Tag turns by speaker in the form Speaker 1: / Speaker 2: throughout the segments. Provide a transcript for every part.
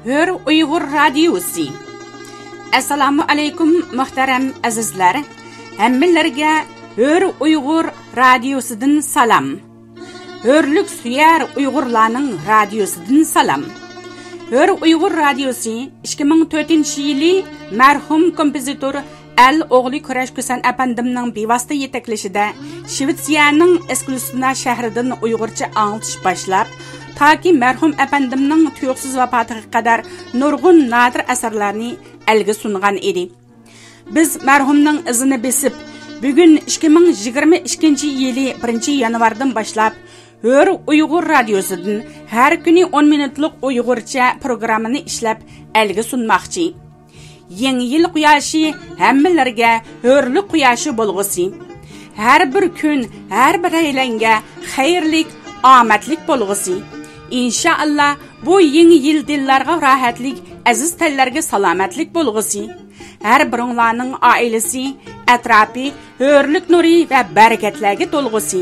Speaker 1: Hör Uyghur Radiosi. Assalamu alaykum muhtaram azizlar. Hammalarga Hör Uyghur Radiosidan salam. Hörlük suyar Uyg'urlarning radiosidan salam. Hör Uyghur Radiosi 2004-yili marhum kompozitor Al-O'g'li Kurash Kusan apandimning bevosita yetaklashida Shvetsiyaning Eskilstuna shahridan Uyg'urcha anglatish boshlab, toki marhum apandimning tuyuqsiz vafotiga qadar nurg'un nadir asarlarni elga sungan edi. Biz marhumning izini besib, bugun 2022-yili 1-yanvardan boshlab Hör Uyghur Radiosidan har kuni 10 minutlik Uyg'urcha programmani ishlab elga sunmoqchi. Yangi yil quyoshi hammalarga hurlik quyoshi bo'lg'usi. Har bir kun, har bir aylanga xayrlik, omadlik bo'lg'usi. İnşallah bu yangi yil dillarga rohatlik, aziz tillarga salomatlik bo'lg'usi. Har biringlarning oilasi, atrofi hurlik nuri va barakatlarga to'lg'usi.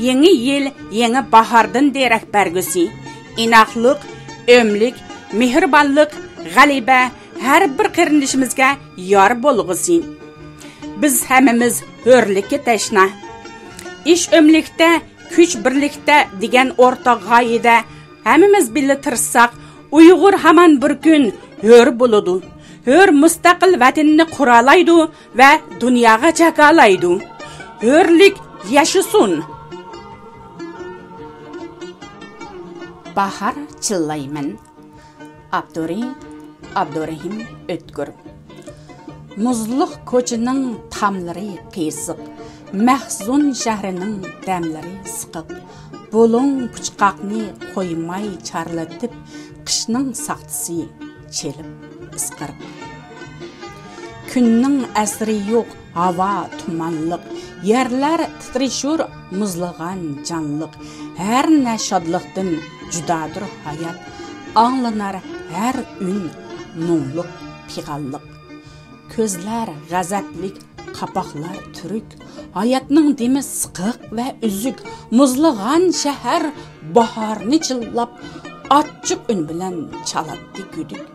Speaker 1: Yangi yil yangi bahordan derak bergusi. Inoqlik, o'mlik, mehribonlik, g'alaba har bir qarindishimizga yor bo'lg'usi. Biz hammamiz hurlikka tashna. Ish o'mlikda, kuch birlikda degan o'rtoq g'oyada hammamiz birga tirsak, Uyg'ur hamon bir kun hur bo'ladi. Hur mustaqil vatanni quralaydi va dunyoga jakalaydi. Hurlik yashasin. Bahar chillayman. Abdurrahim O'tkir. Muzliq ko'chining tamlari qiyshiq, mahzun shahrining damlari siqiq. Bo'lung puchqoqni qo'ymay charlatib, qishning saqtisi chelib isqirib. Kunning asri yo'q, havo tumanliq, yerlar titrishur muzlig'an jonliq. Har nashodliqdan judadir hayot, anglanar har un mungluq pig'alliq. Ko'zlar g'azablik, qapoqlar turuk, hayotning demi siqiq va uzuk. Muzlig'an shahar bahorni chillab, ochiq un bilan chalatdi guduk.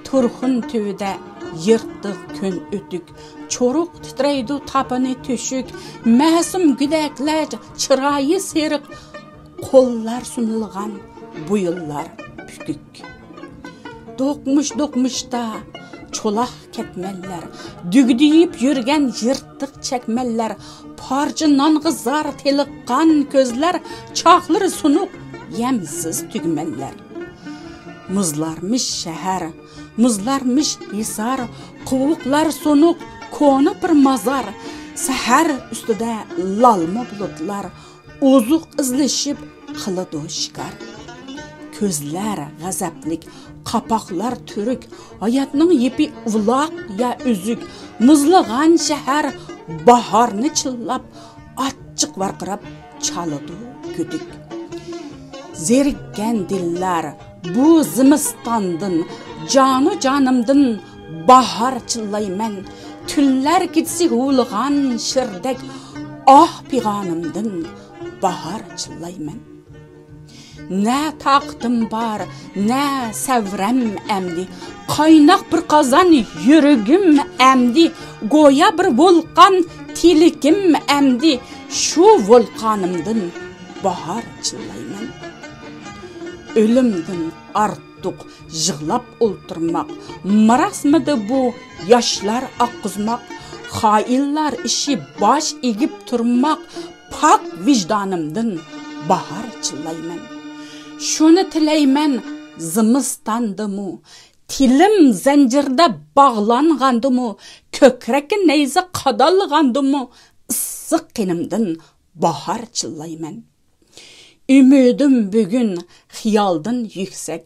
Speaker 1: Turxun tuvida yirtiq kun o'tuk, cho'ruq titraydi tapani to'shuk. Ma'sum gudaklar chiroyi seriq, qo'llar sunilgan bu yillar pukuk. Do'qmushda cho'loq ketmellar, dugdiyib yurgan yirtiq chakmallar, parcha nong'izar teliqqan ko'zlar, choqlari sunuq yamsiz tugmallar. Muzlarmish shahar, muzlarmish hisar, quvuqlar sunuq ko'na bir mazar. Sahar ustida lalma bulutlar ozuq izlashib qiladi shikar. Ko'zlar g'azablik, qapoqlar turuk, hayotning yepi uloq ya uzuk. Muzlig'an shahar bahorni chillab, ochiq varqirab chaladi guduk. Zerikkan dillar bu zimistondan, jonu jonimdan bahor chillayman. Tunlar ketsi huvlig'an shirdak, pig'onimdan bahor chillayman. Na taqtim bar, na savram amdi, qaynoq bir qozon yuragim amdi, go'ya bir vulqon tilikim amdi, shu vulqonimdan bahor chillayman. O'limdan ortiq yig'lab o'ltirmoq, marasmidi bu yoshlar oqqizmoq, xoinlar ishi bosh egib turmoq, pok vijdonimdan bahor chillayman. Shuni tilayman zimistondimu, tilim zanjirda bog'langandimu, ko'kragi nayza qadalgandimu, issiq qinimdan bahor chillayman. Ümidim bugun xiyoldan yuksak,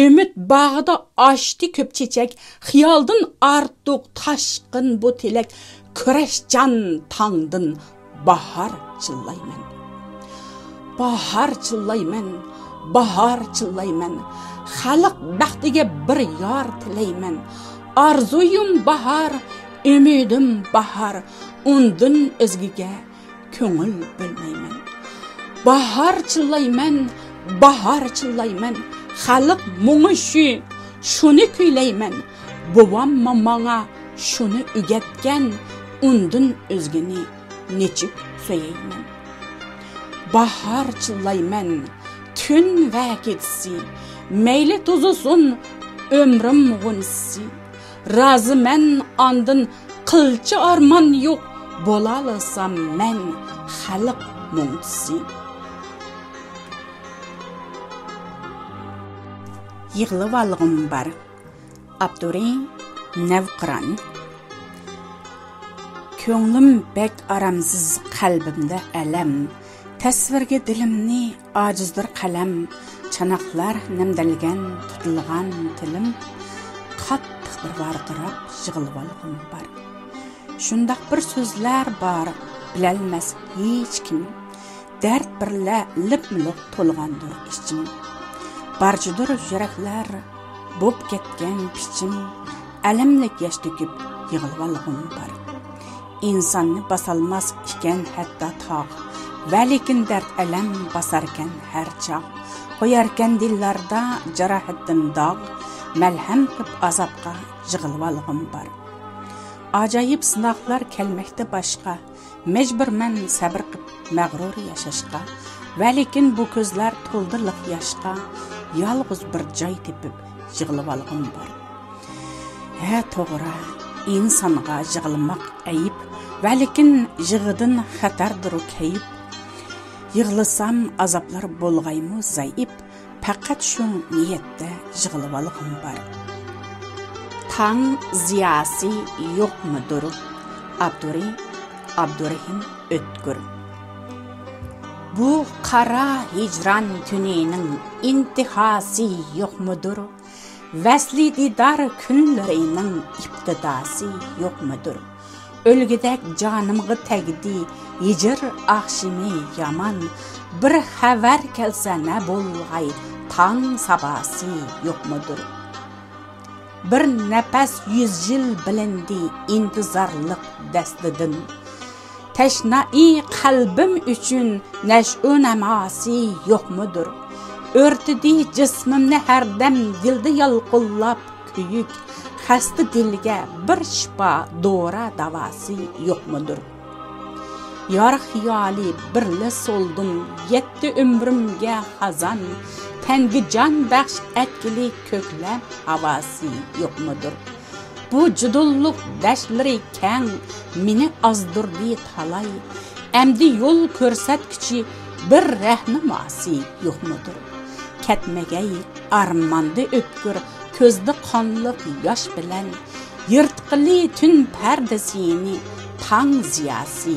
Speaker 1: umid bog'ida ochdi ko'p chechak, xiyoldan ortiq toshqin bu tilak, kurashjon tongdan bahor chillayman. Bahor chillayman, bahor chillayman, xalq baxtiga bir yor tilayman. Arzuyum bahor, umidim bahor, undan o'zgiga ko'ngil bo'lmayman. Bahor chillayman, xalq mung'ishi, şunu kuylayman. Bobam manga şunu ügetken, undun özgeni neçip söyeyman. Bahar çıllayman, tün ve ketsi, meyle tozusun ömrüm gunsi. Razı men andın kılçı arman yok, bolalısam men xalq muntisi. Yığılıvalığım var. Abduri Nevqran. Könglim bek aramsız kalbimde elem. Tasvirge dilimni acizdir kalem. Çanaklar nemdelgen tutulgan tilim. Qattiq bir varqirab yığılıvalığım var. Şundaq bir sözler var, bilelmez hiç kim. Dert birle lip-milik tolgandır içim. Barcıdır yürekler, bop ketken piçim. Alimlik yaş döküp yığılıvalığım var. İnsanni basalmaz iken hatta tağ. Velikin dert alam basarken her çağ. Koyarken dillarda carahattin dağ. Melhem kıp azapqa yığılıvalığım var. Acayip sınaqlar kelmekte başqa. Mecbur men sabır qıp mağrur yaşaşqa. Velikin bu közler toldırlıq yaşqa. Yalğız bir jay tepip yığılıvalığım var. Toğra, insanğa yığılmaq ayıp. Velikin yığıdın xatardır o kayıp. Yığılsam azaplar bolğaymu zayıp. Faqat şu niyette yığılıvalığım var. Tan ziyasi yok mudur? Abdurrahim Ötkür. Bu kara hicran tüninin intihası yok mudur? Vesli didar günlerinin iptidası yok mudur? Ölgüdek canımgı tegdi hicr akşimi yaman. Bir haber kelse ne bolgay tan sabası yok mudur? Bir nefes 100 yıl bilindi intizarlık destidin. Teşnai kalbim üçün neş'u nemasi yok mudur? Örtüdi cismimni her dem dildi yalqullap kuyuk. Hasta dilge bir şifa doğra davası yok mudur? Yar hiyali birli soldum yetti ömrümge hazan. Tengi can bəxş etkili köklem havası yok mudur? Bu cudulluk dəşleri kən mini azdırdı talay. Emdi yol körsetküçi bir rehnuması yok mudur? Ketmegey armandı ötkür közde kanlık yaş bilen. Yırtıqlı tün perdesini tan ziyası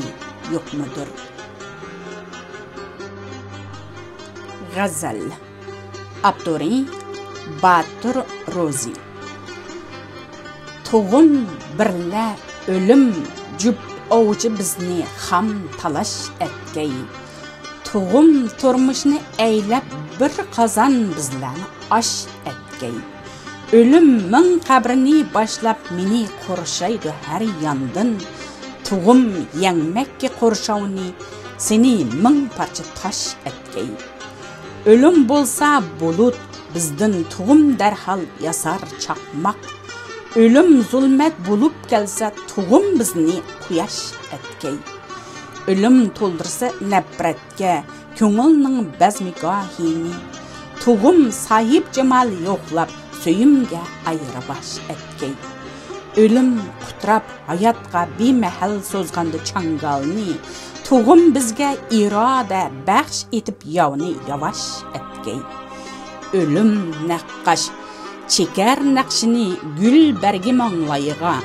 Speaker 1: yok mudur? Gazel Abduri Batur Rozi. Tuğum birle ölüm cüp ovucu bizni ham talaş etkey. Tuğum turmuşni eylep bir kazan bizlen aş etkey. Ölüm min kabrini başlap mini korşaydı her yandın. Tuğum yenmekki korşavni seni min parça taş etkey. Ölüm bolsa bulut bizden tuğum derhal yasar çakmak. Ölüm zulmet bulup gelse tuğum bizni kuyaş etkey. Ölüm toldırsa nefretke köngülnün bezmigahini. Tuğum sahip cemal yoklap söyümge ayrı baş etkey. Ölüm kutrap hayatga bir mehel sozgandı çangalni. Tuğum bizge irade bəxş etip yavni yavaş etkey. Ölüm naqqaş çeker nakşini gül bergi manglayıga.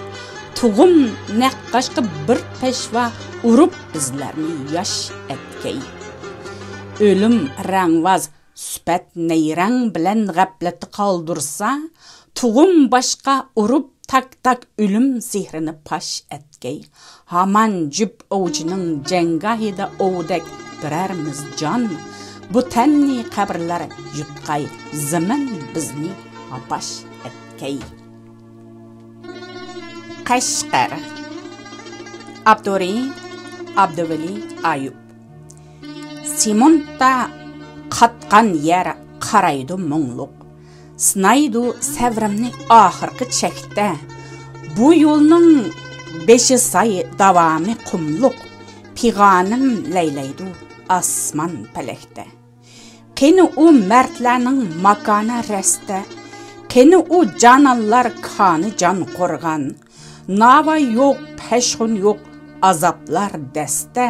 Speaker 1: Tuğum naqqaşqı bir peşva urup bizlerni yaş etkey. Ölüm rangvaz süpet neyrang bilen gafleti kaldırsa, tuğum başka urup tak tak ölüm sihrini paş etkey. Haman cüp ovucunun cengahida ovdek birermiz can. Bu tenni kabirler yutkay zaman bizni apaş etkey. Qashqar Abduri Abduvali Ayub. Simonta qatqan yer qaraydı munluq. sınaydı səvrimni ahırqı çəkdə. Bu yolның beşi say davamı qumluq, piğanım leylaydı asman pələkdə. Qeni o mərtlərinin makana rəstə, qeni o canallar kanı can qorğan, nava yox, pəşxun yox, azaplar dəstə,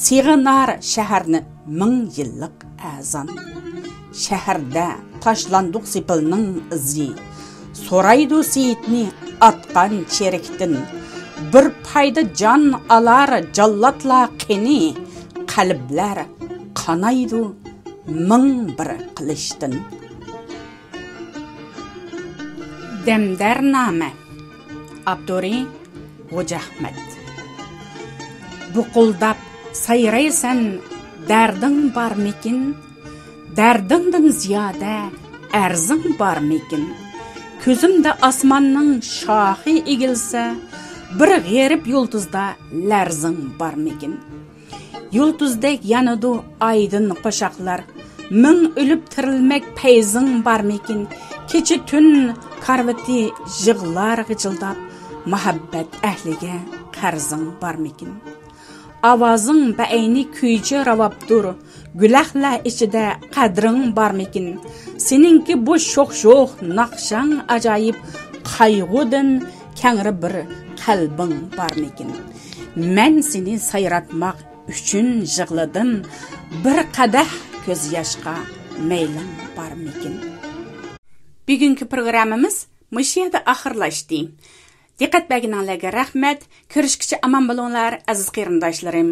Speaker 1: sığınar şəhərni 1000 yıllık əzan. Şəhərdə taşlandıq sipilinin izi, soraydı seyitni atqan çerikdin, bir payda can alar jallatla qeni, qalblər qanaydı 1001 qilishtin. Demdername Abduri Hoca-Ahmed. Buquldab sayraysan darding barmikin, dardingdan ziyoda arzing barmikin. Ko'zimda osmonning shoxi egilsa, bir g'erib yulduzda larzing barmikin. Yulduzdek yanıdı aydın qo'shoqlar, 1000 ölüp tirilmek peyzing barmikin. Kechi tun karvati jig'lar g'ijildab, muhabbat ahliga qarzing barmikin. Avazing ba'ayni kuychi ravabdur, gulahla ichida qadring barmikin. Seninki bu sho'x-sho'x naqshang ajoyib, qayg'udin kangri bir qalbing barmikin. Men seni sayratmaq uchun yig'ladim, bir qadah ko'z yoshqa meylim barmikin. Bugungi programmamiz mushiyada oxirlashdi. Diqqat berganingizga rahmat. Ko'rishguncha omon bo'linglar, aziz qarindoshlarim.